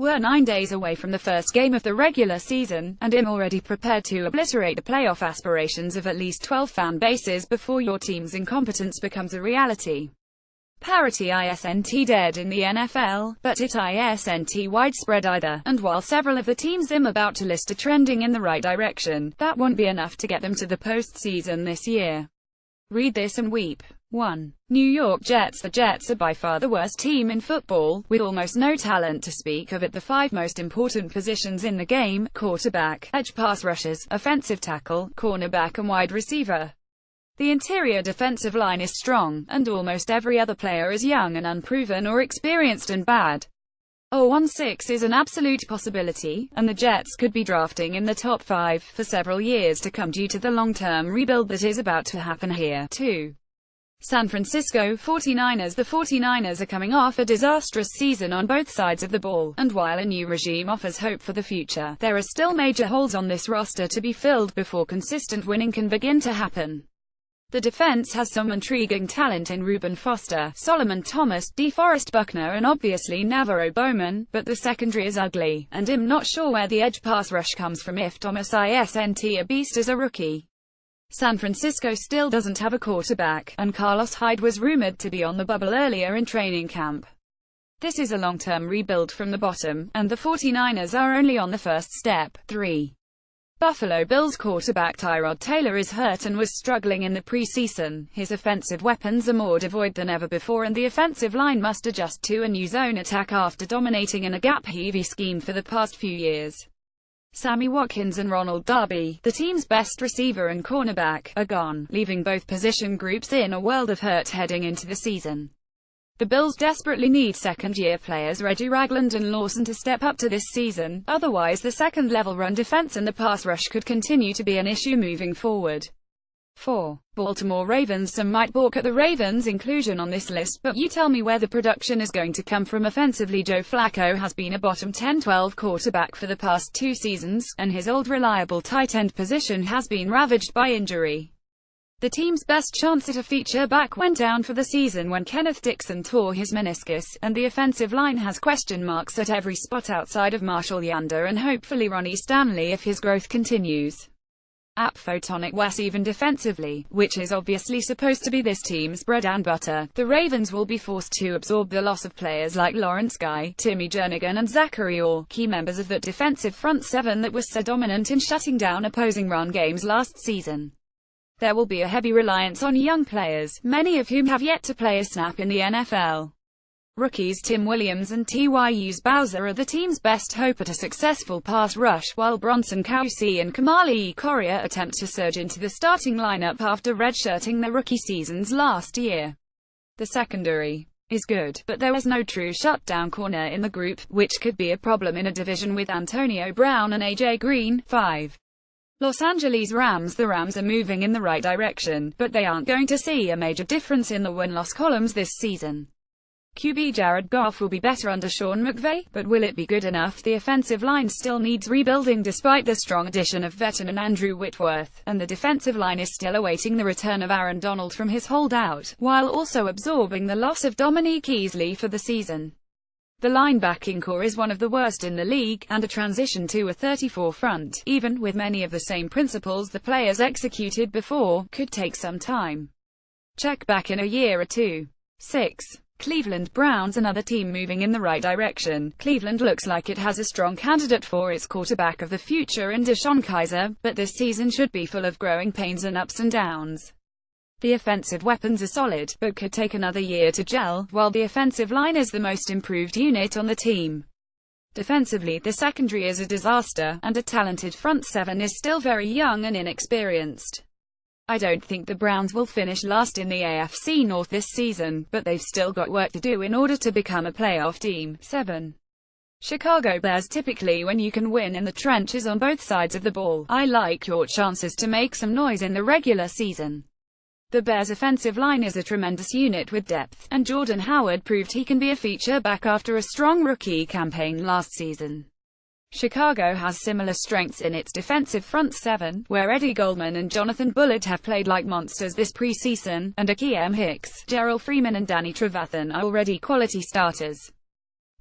We're 9 days away from the first game of the regular season, and I'm already prepared to obliterate the playoff aspirations of at least 12 fan bases before your team's incompetence becomes a reality. Parity isn't dead in the NFL, but it isn't widespread either, and while several of the teams I'm about to list are trending in the right direction, that won't be enough to get them to the postseason this year. Read this and weep. 1. New York Jets. The Jets are by far the worst team in football, with almost no talent to speak of at the 5 most important positions in the game: quarterback, edge pass rushers, offensive tackle, cornerback and wide receiver. The interior defensive line is strong, and almost every other player is young and unproven or experienced and bad. 0-16 is an absolute possibility, and the Jets could be drafting in the top 5 for several years to come due to the long-term rebuild that is about to happen here. 2. San Francisco 49ers. The 49ers are coming off a disastrous season on both sides of the ball, and while a new regime offers hope for the future, there are still major holes on this roster to be filled before consistent winning can begin to happen. The defense has some intriguing talent in Reuben Foster, Solomon Thomas, DeForest Buckner and obviously Navarro Bowman, but the secondary is ugly, and I'm not sure where the edge pass rush comes from if Thomas isn't a beast as a rookie. San Francisco still doesn't have a quarterback, and Carlos Hyde was rumored to be on the bubble earlier in training camp. This is a long-term rebuild from the bottom, and the 49ers are only on the first step. 3. Buffalo Bills quarterback Tyrod Taylor is hurt and was struggling in the preseason. His offensive weapons are more devoid than ever before, and the offensive line must adjust to a new zone attack after dominating in a gap-heavy scheme for the past few years. Sammy Watkins and Ronald Darby, the team's best receiver and cornerback, are gone, leaving both position groups in a world of hurt heading into the season. The Bills desperately need second-year players Reggie Ragland and Lawson to step up to this season, otherwise the second-level run defense and the pass rush could continue to be an issue moving forward. 4. Baltimore Ravens. Some might balk at the Ravens' inclusion on this list, but you tell me where the production is going to come from offensively. Joe Flacco has been a bottom 10-12 quarterback for the past 2 seasons, and his old reliable tight end position has been ravaged by injury. The team's best chance at a feature back went down for the season when Kenneth Dixon tore his meniscus, and the offensive line has question marks at every spot outside of Marshall Yanda and hopefully Ronnie Stanley if his growth continues. Photonic Wes. Even defensively, which is obviously supposed to be this team's bread and butter, the Ravens will be forced to absorb the loss of players like Lawrence Guy, Timmy Jernigan and Zachary Orr, key members of that defensive front seven that was so dominant in shutting down opposing run games last season. There will be a heavy reliance on young players, many of whom have yet to play a snap in the NFL. Rookies Tim Williams and Tyus Bowser are the team's best hope at a successful pass rush, while Bronson Kausi and Kamali Correa attempt to surge into the starting lineup after redshirting their rookie seasons last year. The secondary is good, but there is no true shutdown corner in the group, which could be a problem in a division with Antonio Brown and AJ Green. 5. Los Angeles Rams. The Rams are moving in the right direction, but they aren't going to see a major difference in the win-loss columns this season. QB Jared Goff will be better under Sean McVay, but will it be good enough? The offensive line still needs rebuilding despite the strong addition of veteran Andrew Whitworth, and the defensive line is still awaiting the return of Aaron Donald from his holdout, while also absorbing the loss of Dominique Easley for the season. The linebacking core is one of the worst in the league, and a transition to a 34 front, even with many of the same principles the players executed before, could take some time. Check back in a year or two. 6. Cleveland Browns. Another team moving in the right direction. Cleveland looks like it has a strong candidate for its quarterback of the future in DeShone Kizer, but this season should be full of growing pains and ups and downs. The offensive weapons are solid, but could take another year to gel, while the offensive line is the most improved unit on the team. Defensively, the secondary is a disaster, and a talented front seven is still very young and inexperienced. I don't think the Browns will finish last in the AFC North this season, but they've still got work to do in order to become a playoff team. 7. Chicago Bears. Typically when you can win in the trenches on both sides of the ball, I like your chances to make some noise in the regular season. The Bears' offensive line is a tremendous unit with depth, and Jordan Howard proved he can be a feature back after a strong rookie campaign last season. Chicago has similar strengths in its defensive front seven, where Eddie Goldman and Jonathan Bullard have played like monsters this preseason, and Akiem Hicks, Gerald Freeman and Danny Trevathan are already quality starters.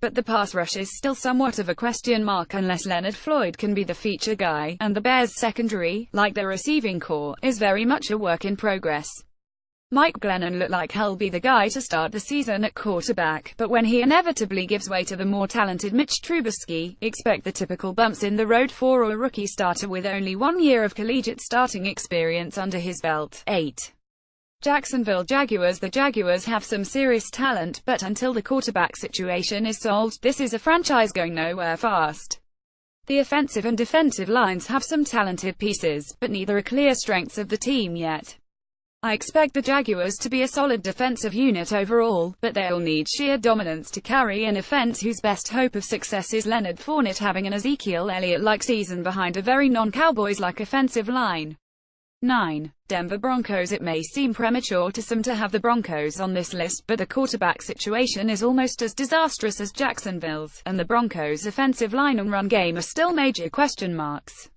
But the pass rush is still somewhat of a question mark unless Leonard Floyd can be the feature guy, and the Bears' secondary, like their receiving core, is very much a work in progress. Mike Glennon looked like he'll be the guy to start the season at quarterback, but when he inevitably gives way to the more talented Mitch Trubisky, expect the typical bumps in the road for a rookie starter with only 1 year of collegiate starting experience under his belt. 8. Jacksonville Jaguars. The Jaguars have some serious talent, but until the quarterback situation is solved, this is a franchise going nowhere fast. The offensive and defensive lines have some talented pieces, but neither are clear strengths of the team yet. I expect the Jaguars to be a solid defensive unit overall, but they'll need sheer dominance to carry an offense whose best hope of success is Leonard Fournette having an Ezekiel Elliott-like season behind a very non-Cowboys-like offensive line. 9. Denver Broncos. It may seem premature to some to have the Broncos on this list, but the quarterback situation is almost as disastrous as Jacksonville's, and the Broncos' offensive line and run game are still major question marks.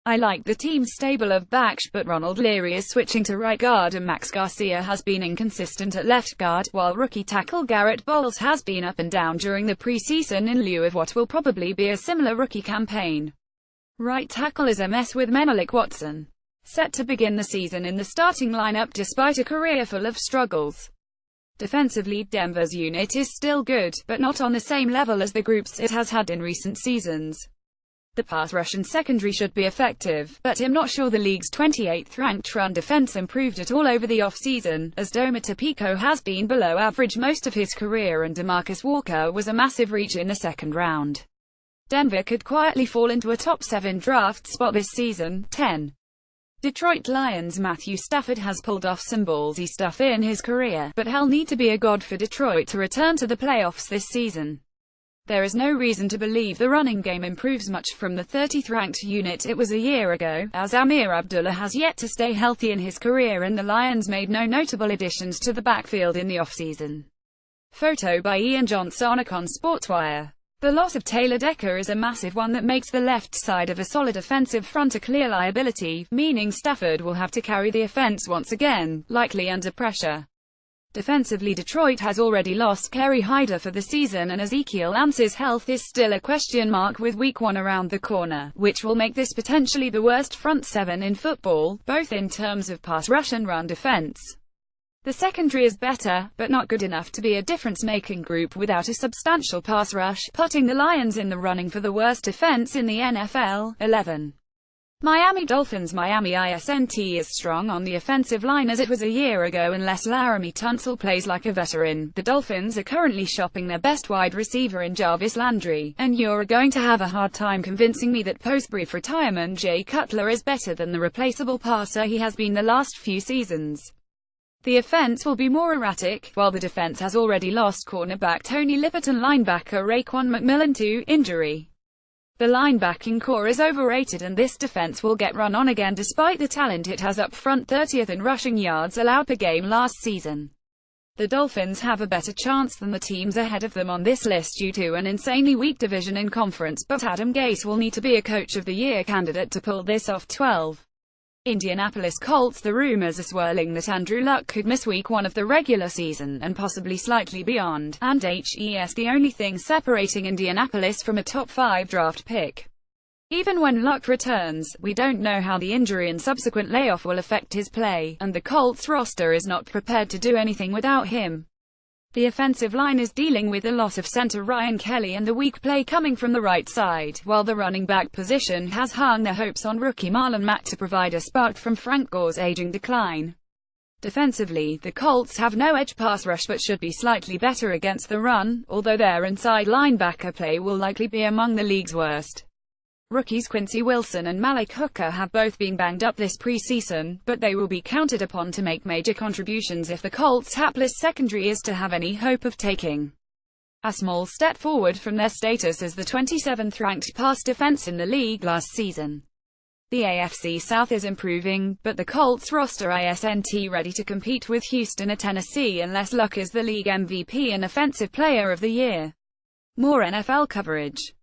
I like the team's stable of backs, but Ronald Leary is switching to right guard and Max Garcia has been inconsistent at left guard, while rookie tackle Garrett Bowles has been up and down during the preseason in lieu of what will probably be a similar rookie campaign. Right tackle is a mess with Menelik Watson set to begin the season in the starting lineup despite a career full of struggles. Defensively, Denver's unit is still good, but not on the same level as the groups it has had in recent seasons. The pass rush and secondary should be effective, but I'm not sure the league's 28th-ranked run defense improved at all over the offseason, as Domata Pico has been below average most of his career and DeMarcus Walker was a massive reach in the second round. Denver could quietly fall into a top 7 draft spot this season. 10. Detroit Lions. Matthew Stafford has pulled off some ballsy stuff in his career, but he'll need to be a god for Detroit to return to the playoffs this season. There is no reason to believe the running game improves much from the 30th-ranked unit it was a year ago, as Amir Abdullah has yet to stay healthy in his career and the Lions made no notable additions to the backfield in the offseason. Photo by Ian Johnson on Sportswire. The loss of Taylor Decker is a massive one that makes the left side of a solid offensive front a clear liability, meaning Stafford will have to carry the offense once again, likely under pressure. Defensively, Detroit has already lost Kerry Hyder for the season and Ezekiel Elliott's health is still a question mark with week 1 around the corner, which will make this potentially the worst front 7 in football, both in terms of pass rush and run defense. The secondary is better, but not good enough to be a difference-making group without a substantial pass rush, putting the Lions in the running for the worst defense in the NFL. 11. Miami Dolphins. Miami isn't as strong on the offensive line as it was a year ago unless Laramie Tunsil plays like a veteran. The Dolphins are currently shopping their best wide receiver in Jarvis Landry, and you're going to have a hard time convincing me that post-brief retirement Jay Cutler is better than the replaceable passer he has been the last few seasons. The offense will be more erratic, while the defense has already lost cornerback Tony Lippert and linebacker Raekwon McMillan to injury. The linebacking core is overrated and this defense will get run on again despite the talent it has up front, 30th in rushing yards allowed per game last season. The Dolphins have a better chance than the teams ahead of them on this list due to an insanely weak division in conference, but Adam Gase will need to be a Coach of the Year candidate to pull this off. 12. Indianapolis Colts. The rumors are swirling that Andrew Luck could miss week 1 of the regular season, and possibly slightly beyond, and HES the only thing separating Indianapolis from a top 5 draft pick. Even when Luck returns, we don't know how the injury and subsequent layoff will affect his play, and the Colts roster is not prepared to do anything without him. The offensive line is dealing with the loss of center Ryan Kelly and the weak play coming from the right side, while the running back position has hung their hopes on rookie Marlon Mack to provide a spark from Frank Gore's aging decline. Defensively, the Colts have no edge pass rush but should be slightly better against the run, although their inside linebacker play will likely be among the league's worst. Rookies Quincy Wilson and Malik Hooker have both been banged up this preseason, but they will be counted upon to make major contributions if the Colts' hapless secondary is to have any hope of taking a small step forward from their status as the 27th-ranked pass defense in the league last season. The AFC South is improving, but the Colts roster isn't ready to compete with Houston or Tennessee unless Luck is the league MVP and Offensive Player of the Year. More NFL coverage.